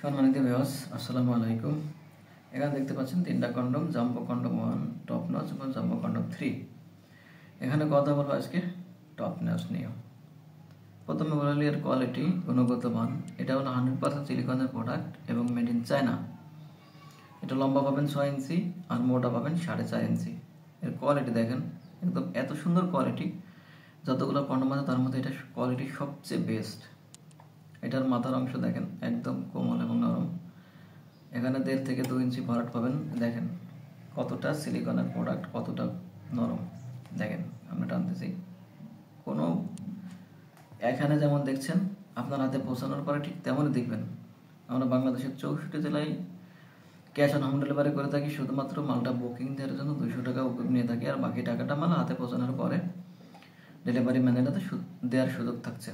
সম্মানিত ভিউয়ার্স, আসসালামু আলাইকুম। এখানে দেখতে পাচ্ছেন তিনটা condom, jumbo condom 1, top notch এবং জাম্বো কন্ডম 3। এখানে কথা বলবো আজকে টপ নচ নিয়ে। প্রথমে বলি এর কোয়ালিটি, গুণগত মান। এটা হলো 100% সিলিকনের প্রোডাক্ট এবং মেড ইন চায়না। এটা লম্বা পাবেন 6 ইঞ্চি আর মোটা পাবেন 4.5 ইঞ্চি। এর কোয়ালিটি দেখেন, একদম এত সুন্দর কোয়ালিটি। যতগুলো কন্ডম আছে তার মধ্যে এটা কোয়ালিটি সবচেয়ে বেস্ট। এটার মাথার অংশ দেখেন, একদম কোমল এবং নরম। এখানে 1.5 থেকে 2 ইঞ্চি ভরাট পাবেন। দেখেন কতটা সিলিকনের প্রোডাক্ট, কতটা নরম। দেখেন আমরা টানতেছি, কোনো এখানে যেমন দেখছেন আপনার হাতে পৌঁছানোর পরে ঠিক তেমনই দেখবেন। আমরা বাংলাদেশের 64 জেলায় ক্যাশ অন হোম ডেলিভারি করে থাকি। শুধুমাত্র মালটা বুকিং দেওয়ার জন্য 200 টাকা নিয়ে থাকি, আর বাকি টাকাটা মাল হাতে পৌঁছানোর পরে ডেলিভারি ম্যানের হাতে দেওয়ার সুযোগ থাকছে।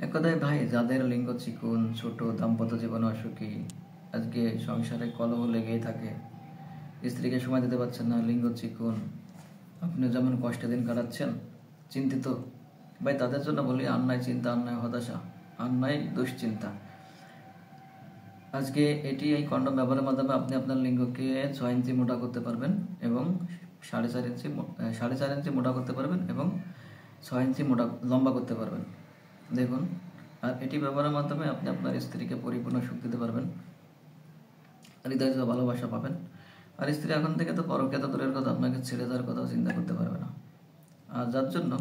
এক কথায় ভাই, যাদের লিঙ্গ চিকুন, ছোট, দাম্পত্য জীবন অসুখী, আজকে সংসারে কলহ লেগেই থাকে, স্ত্রীকে সময় দিতে পারছেন না, লিঙ্গ চিকুন, আপনি যেমন কষ্টে দিন কাটাচ্ছেন, চিন্তিত ভাই, তাদের জন্য বলি আর নাই চিন্তা, আর নাই হতাশা, আর নাই দুশ্চিন্তা। আজকে এই কন্ডম ব্যবহারের মাধ্যমে আপনি আপনার লিঙ্গকে 6 ইঞ্চি মোটা করতে পারবেন এবং 4.5 ইঞ্চি মোটা করতে পারবেন এবং 6 ইঞ্চি মোটা লম্বা করতে পারবেন। দেখুন, আর এটি ব্যবহারের মাধ্যমে আপনি আপনার স্ত্রীকে পরিপূর্ণ সুখ দিতে পারবেন, হৃদয় ভালোবাসা পাবেন। আর স্ত্রী এখন থেকে তো পরকীয়া দূরের কথা, আপনাকে ছেড়ে দেওয়ার কথাও চিন্তা করতে পারবে না। আর যার জন্য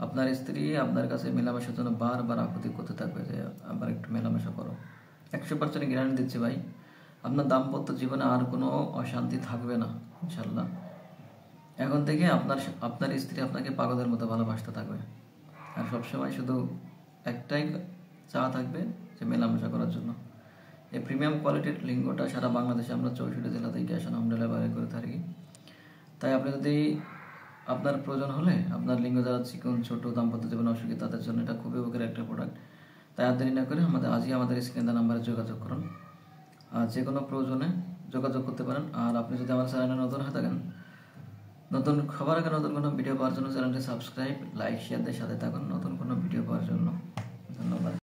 আপনার স্ত্রী আপনার কাছে মেলামেশার জন্য বারবার আকুতি করতে থাকবে যে আবার একটু মেলামেশা করো। 100% গ্যারান্টি দিচ্ছি ভাই, আপনার দাম্পত্য জীবনে আর কোনো অশান্তি থাকবে না ইনশাল্লাহ। এখন থেকে আপনার স্ত্রী আপনাকে পাগলের মতো ভালোবাসতে থাকবে, আর সবসময় শুধু একটাই চা থাকবে যে মেলামেশা করার জন্য। এই প্রিমিয়াম কোয়ালিটির লিঙ্গটা সারা বাংলাদেশে আমরা 64 জেলাতেই ক্যাশ অন হোম ডেলিভারি করে থাকি। তাই আপনি যদি আপনার প্রয়োজন হলে, আপনার লিঙ্গ যারা চিকন, ছোট, দাম্পত্য জীবন অসুখী, তাদের জন্য এটা খুবই উপকারী একটা প্রোডাক্ট। তাই আর দেরি না করে আজই আমাদের স্ক্রিনে দেওয়া নাম্বারে যোগাযোগ করুন, আর যে কোনো প্রয়োজনে যোগাযোগ করতে পারেন। আর আপনি যদি আমার চ্যানেলে নতুন হয়ে থাকেন, নতুন খবর আগে নতুন কোনো ভিডিও পাওয়ার জন্য চ্যানেলটি সাবস্ক্রাইব, লাইক, শেয়ার দিয়ে সাথে থাকুন নতুন কোনো ভিডিও পাওয়ার জন্য। ধন্যবাদ।